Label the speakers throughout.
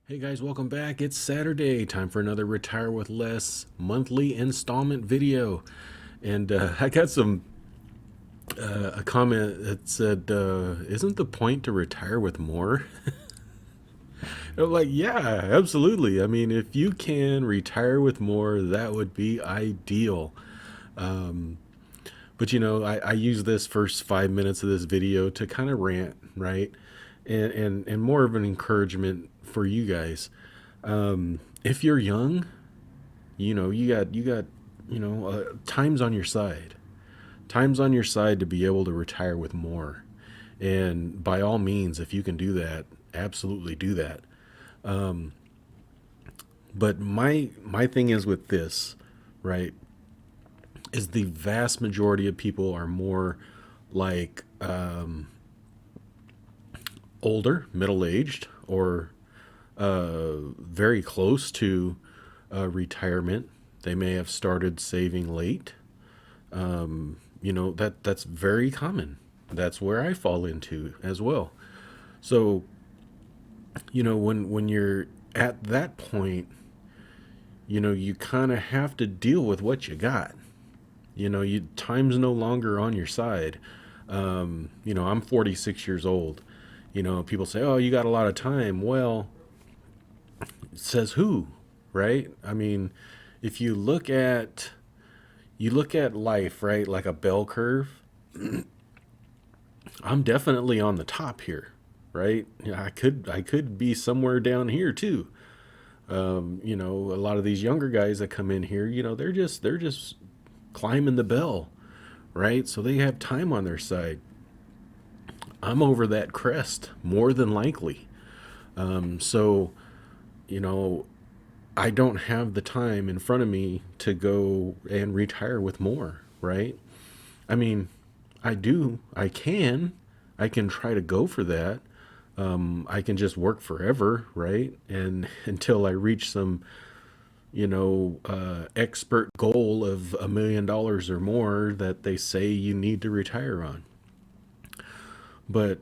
Speaker 1: Hey guys, welcome back. It's Saturday. Time for another Retire with Less monthly installment video. And I got a comment that said, "Isn't the point to retire with more?" I'm like, yeah, absolutely. I mean, if you can retire with more, that would be ideal. But I use this first 5 minutes of this video to kind of rant, right? And more of an encouragement for you guys. If you're young, you got time's on your side. Time's on your side to be able to retire with more. And by all means, if you can do that, absolutely do that. But my thing is with this, right? Is the vast majority of people are more like older, middle aged, or very close to retirement. They may have started saving late. That's very common. That's where I fall into as well. So, when you're at that point, you kind of have to deal with what you got. Time's no longer on your side. I'm 46 years old. People say, "Oh, you got a lot of time." Well, says who, right? I mean, if you look at life, right, like a bell curve, I'm definitely on the top here, right? Yeah, I could be somewhere down here too. A lot of these younger guys that come in here, they're just climbing the bell, right? So they have time on their side. I'm over that crest more than likely. So you know, I don't have the time in front of me to go and retire with more, right? I mean, I can try to go for that. I can just work forever, right? And until I reach some, expert goal of $1 million or more that they say you need to retire on. But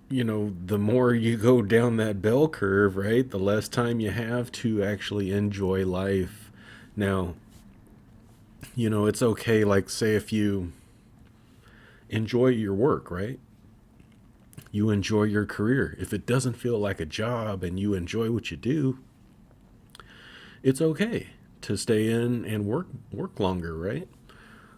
Speaker 1: the more you go down that bell curve, right, the less time you have to actually enjoy life. Now, it's okay, like, say, if you enjoy your work, right? You enjoy your career. If it doesn't feel like a job and you enjoy what you do, it's okay to stay in and work longer, right?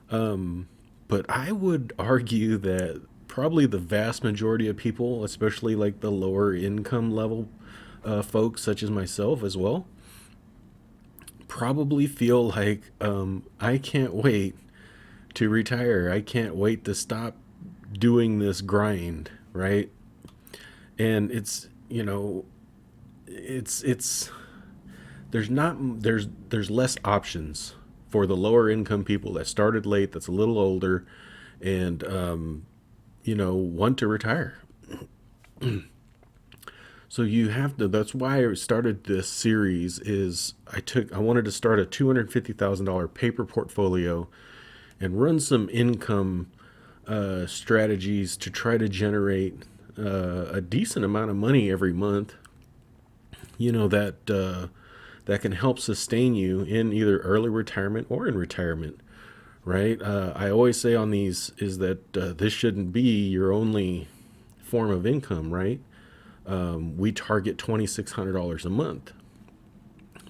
Speaker 1: But I would argue that probably the vast majority of people, especially like the lower income level folks, such as myself as well, probably feel like I can't wait to retire. I can't wait to stop doing this grind, right? And it's there's less options for the lower income people that started late, that's a little older, and want to retire. So you have to. That's why I started this series. Is I wanted to start a $250,000 paper portfolio and run some income strategies to try to generate a decent amount of money every month. That can help sustain you in either early retirement or in retirement, right? I always say on these is that this shouldn't be your only form of income, right? We target $2,600 a month.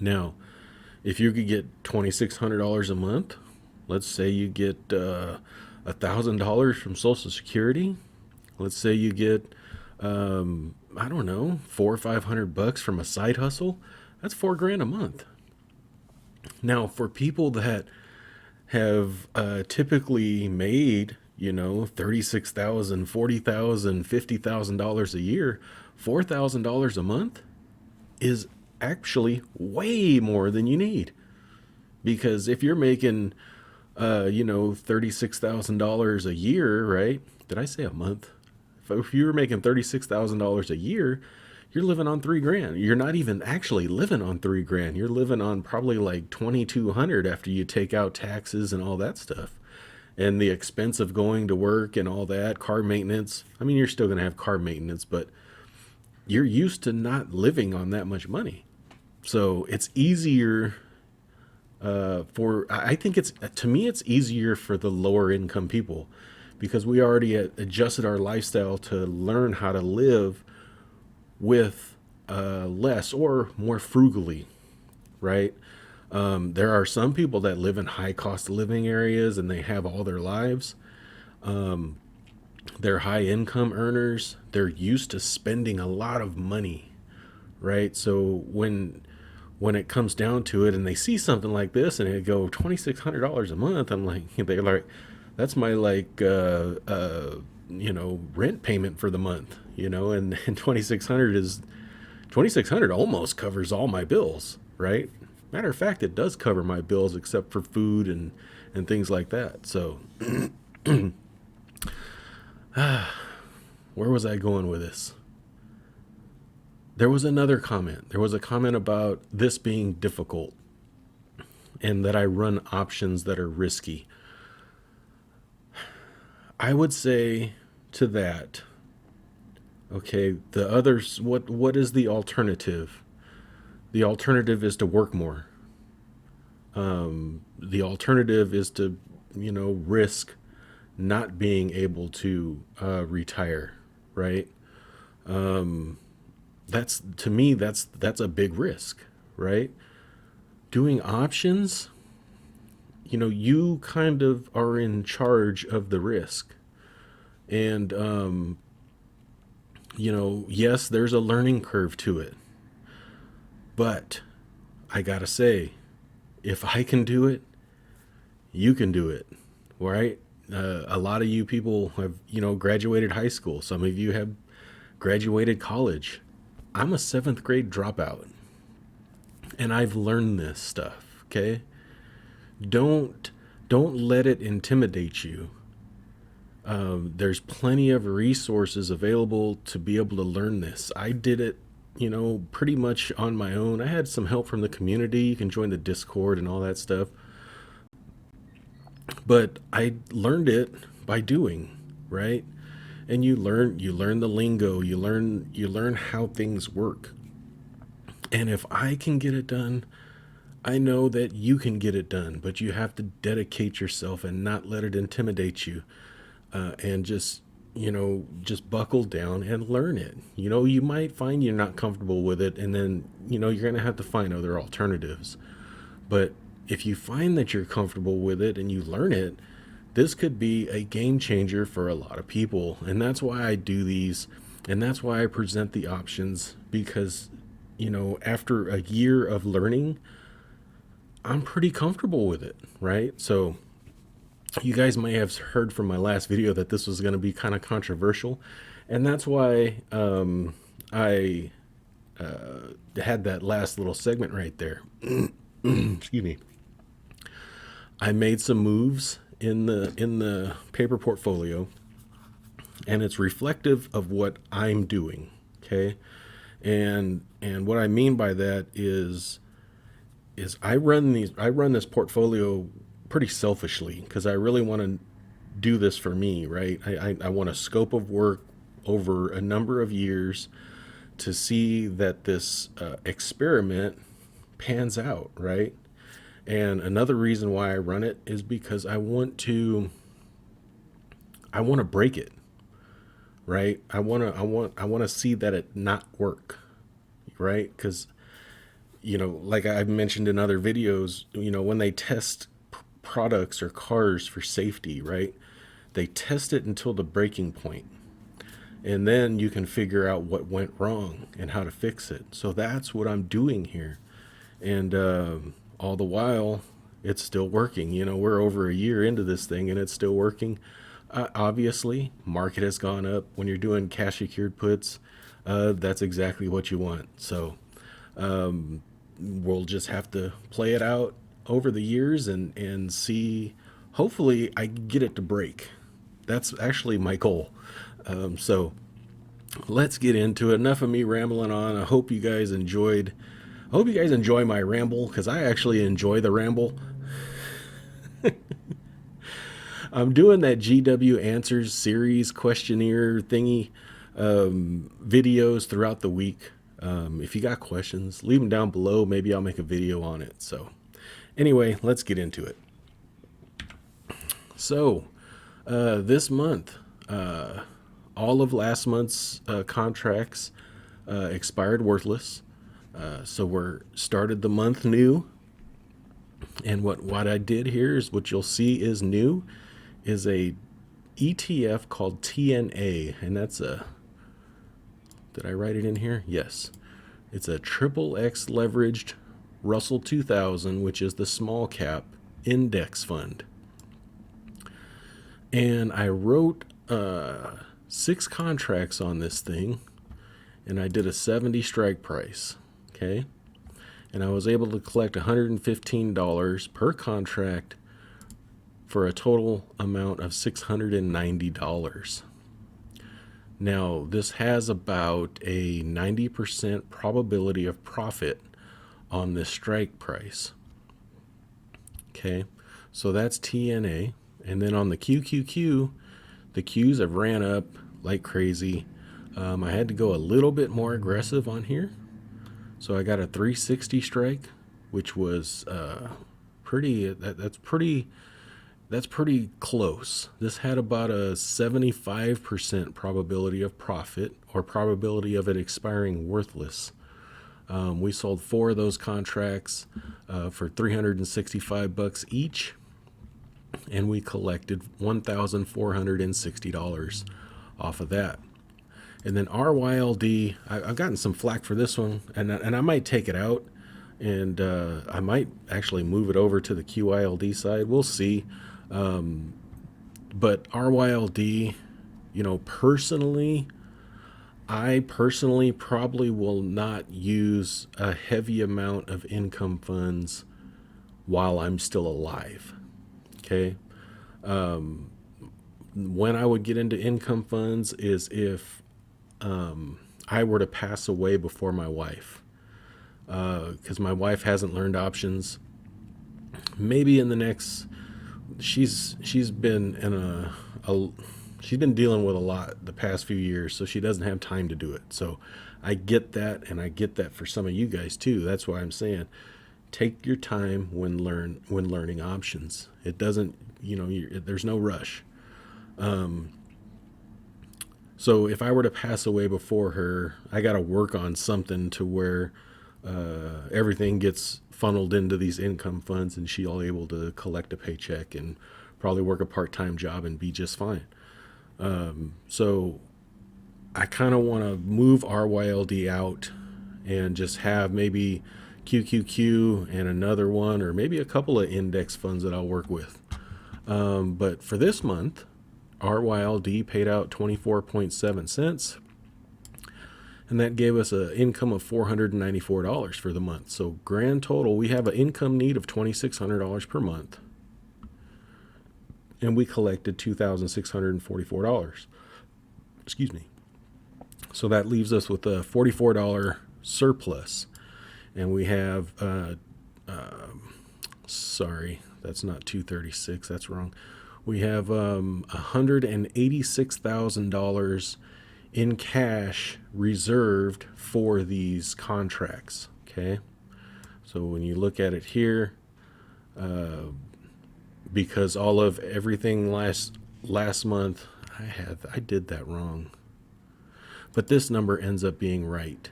Speaker 1: Now, if you could get $2,600 a month, let's say you get $1,000 from Social Security. Let's say you get I don't know, 400 or 500 bucks from a side hustle. That's 4 grand a month. Now, for people that have typically made, 36,000, 40,000, $50,000 a year, $4,000 a month is actually way more than you need. Because if you're making, $36,000 a year, right? Did I say a month? If you were making $36,000 a year, you're living on 3 grand. You're not even actually living on 3 grand. You're living on probably like 2,200 after you take out taxes and all that stuff. And the expense of going to work and all that, car maintenance. I mean, you're still going to have car maintenance, but you're used to not living on that much money. So it's easier I think it's, to me, it's easier for the lower income people because we already adjusted our lifestyle to learn how to live with less or more frugally, right? There are some people that live in high cost of living areas and they have all their lives. They're high income earners. They're used to spending a lot of money, right? So when it comes down to it and they see something like this and it go $2,600 a month, I'm like, they're like, that's my like rent payment for the month, and 2,600 almost covers all my bills, right? Matter of fact, it does cover my bills except for food and things like that. So where was I going with this? There was another comment. There was a comment about this being difficult and that I run options that are risky. I would say to that, okay, the others, what is the alternative? The alternative is to work more. The alternative is to, risk not being able to retire, right? That's, to me, that's a big risk, right? Doing options, you kind of are in charge of the risk. And yes, there's a learning curve to it. But I gotta say, if I can do it, you can do it, right? A lot of you people have, graduated high school. Some of you have graduated college. I'm a 7th grade dropout, and I've learned this stuff. Okay, don't let it intimidate you. There's plenty of resources available to be able to learn this. I did it, pretty much on my own. I had some help from the community. You can join the Discord and all that stuff. But I learned it by doing, right? And you learn the lingo, you learn how things work. And if I can get it done, I know that you can get it done, but you have to dedicate yourself and not let it intimidate you. And just buckle down and learn it. You might find you're not comfortable with it, and then, you're going to have to find other alternatives. But if you find that you're comfortable with it and you learn it, this could be a game changer for a lot of people. And that's why I do these, and that's why I present the options, because, after a year of learning, I'm pretty comfortable with it, right? So you guys may have heard from my last video that this was going to be kind of controversial, and that's why I had that last little segment right there. Excuse me. I made some moves in the paper portfolio, and it's reflective of what I'm doing. Okay, and what I mean by that is I run this portfolio pretty selfishly because I really want to do this for me, right? I want a scope of work over a number of years to see that this experiment pans out, right? And another reason why I run it is because I want to break it, right? I want to see that it not work, right? Because like I've mentioned in other videos, when they test products or cars for safety, right? They test it until the breaking point, and then you can figure out what went wrong and how to fix it. So that's what I'm doing here, and all the while it's still working. We're over a year into this thing and it's still working. Obviously, market has gone up. When you're doing cash secured puts, that's exactly what you want. So we'll just have to play it out over the years and see. Hopefully I get it to break. That's actually my goal. So let's get into it. Enough of me rambling on. I hope you guys enjoy my ramble, because I actually enjoy the ramble. I'm doing that GW Answers series questionnaire thingy. videos throughout the week. If you got questions, leave them down below. Maybe I'll make a video on it. So anyway, let's get into it. So this month, all of last month's contracts expired worthless. So we're started the month new. And what I did here is what you'll see is new is a ETF called TNA. And that's a, did I write it in here? Yes. It's a triple X leveraged Russell 2000, which is the small cap index fund. And I wrote 6 contracts on this thing, and I did a 70 strike price. Okay. And I was able to collect $115 per contract for a total amount of $690. Now, this has about a 90% probability of profit on this strike price. Okay, so that's TNA. And then on the QQQ, the Qs have ran up like crazy. I had to go a little bit more aggressive on here. So I got a 360 strike, which was that's pretty close. This had about a 75% probability of profit, or probability of it expiring worthless. We sold 4 of those contracts for $365 each, and we collected $1,460 off of that. And then RYLD, I've gotten some flack for this one, and I might take it out, and I might actually move it over to the QYLD side. We'll see. But RYLD, I personally probably will not use a heavy amount of income funds while I'm still alive. Okay. When I would get into income funds is if I were to pass away before my wife, because my wife hasn't learned options. Maybe in the next, she's been in she's been dealing with a lot the past few years, so she doesn't have time to do it. So I get that, and I get that for some of you guys too. That's why I'm saying take your time when learning options. It doesn't, there's no rush. So if I were to pass away before her, I got to work on something to where everything gets funneled into these income funds, and she'll able to collect a paycheck and probably work a part-time job and be just fine. So I kind of want to move RYLD out and just have maybe QQQ and another one, or maybe a couple of index funds that I'll work with. But for this month, RYLD paid out 24.7 cents, and that gave us an income of $494 for the month. So grand total, we have an income need of $2,600 per month, and we collected $2,644. Excuse me. So that leaves us with a $44 surplus, and we have sorry, that's not 236, that's wrong. We have $186,000 in cash reserved for these contracts. Okay, so when you look at it here, because all of everything last month, I did that wrong, but this number ends up being right.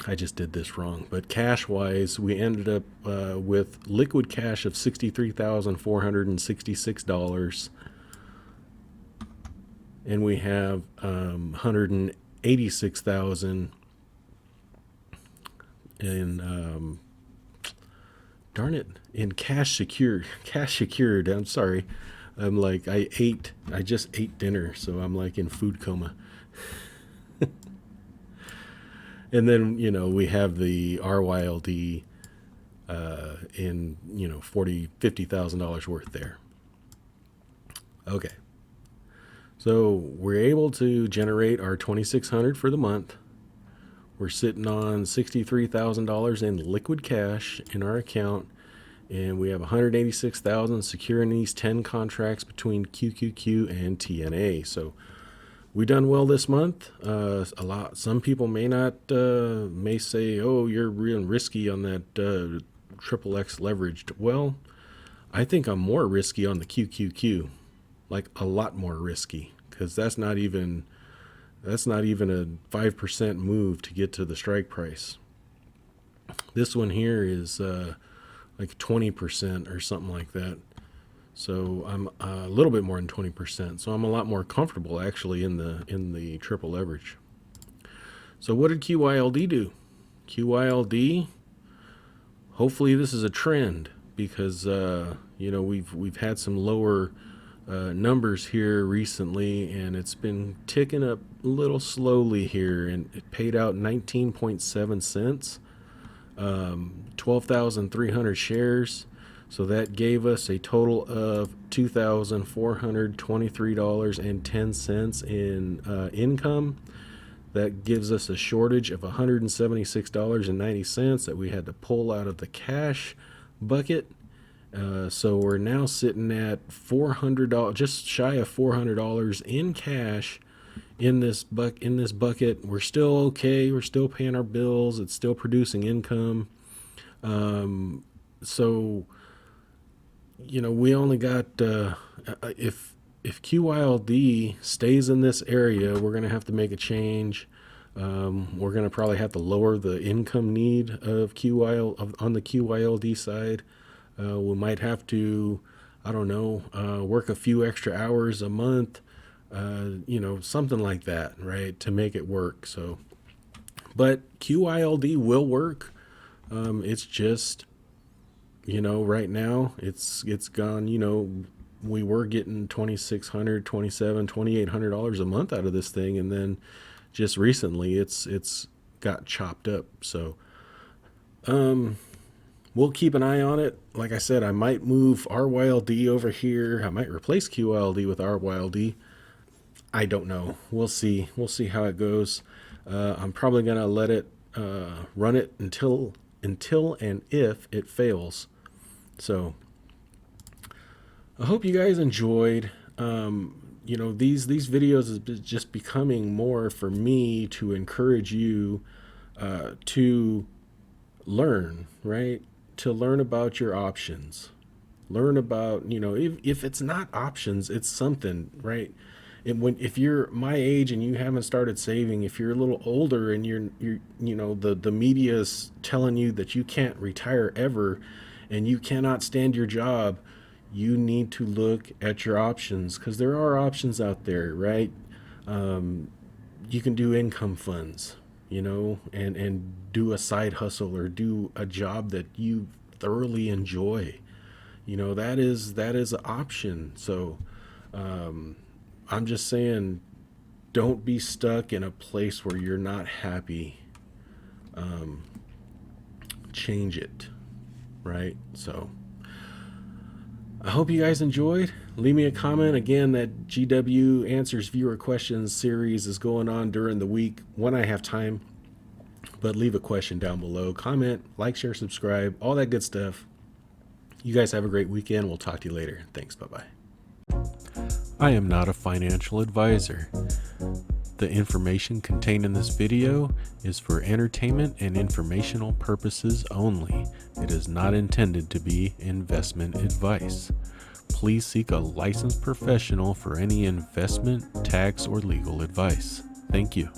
Speaker 1: I just did this wrong, but cash wise, we ended up with liquid cash of $63,466, and we have $186,000 in in cash secured. I'm sorry. I'm like, I just ate dinner, so I'm like in food coma. And then, we have the RYLD in, $50,000 worth there. Okay. So we're able to generate our $2,600 for the month. We're sitting on $63,000 in liquid cash in our account, and we have $186,000 securing these 10 contracts between QQQ and TNA. So we done well this month. Some people may say, oh, you're real risky on that triple X leveraged. Well, I think I'm more risky on the QQQ, like a lot more risky, because that's not even a 5% move to get to the strike price. This one here is like 20% or something like that. So I'm a little bit more than 20%. So I'm a lot more comfortable actually in the triple leverage. So what did QYLD do? QYLD, hopefully this is a trend, because we've had some lower numbers here recently, and it's been ticking up a little slowly here, and it paid out 19.7 cents, 12,300 shares. So that gave us a total of $2,423.10 in income. That gives us a shortage of $176.90 that we had to pull out of the cash bucket. So we're now sitting at $400, just shy of $400 in cash in this bucket. We're still okay. We're still paying our bills. It's still producing income. So we only got if QYLD stays in this area, we're going to have to make a change. We're going to probably have to lower the income need of on the QYLD side. We might have to, I don't know, work a few extra hours a month, something like that, right, to make it work. So, but QYLD will work. It's just, right now it's gone. We were getting $2,600, $2,700, $2,800 a month out of this thing, and then just recently it's got chopped up. So we'll keep an eye on it. Like I said, I might move RYLD over here. I might replace QYLD with RYLD. I don't know. We'll see how it goes. I'm probably gonna let it run it until and if it fails. So I hope you guys enjoyed. These videos is just becoming more for me to encourage you to learn, right? To learn about your options. Learn about, if it's not options, it's something, right? If you're my age and you haven't started saving, if you're a little older and you're the media's telling you that you can't retire ever and you cannot stand your job, you need to look at your options, because there are options out there, right? You can do income funds, and do a side hustle or do a job that you thoroughly enjoy. That is an option. So I'm just saying, don't be stuck in a place where you're not happy. Change it, right? So I hope you guys enjoyed. Leave me a comment. Again, that GW Answers Viewer Questions series is going on during the week when I have time. But leave a question down below. Comment, like, share, subscribe, all that good stuff. You guys have a great weekend. We'll talk to you later. Thanks. Bye-bye. I am not a financial advisor. The information contained in this video is for entertainment and informational purposes only. It is not intended to be investment advice. Please seek a licensed professional for any investment, tax, or legal advice. Thank you.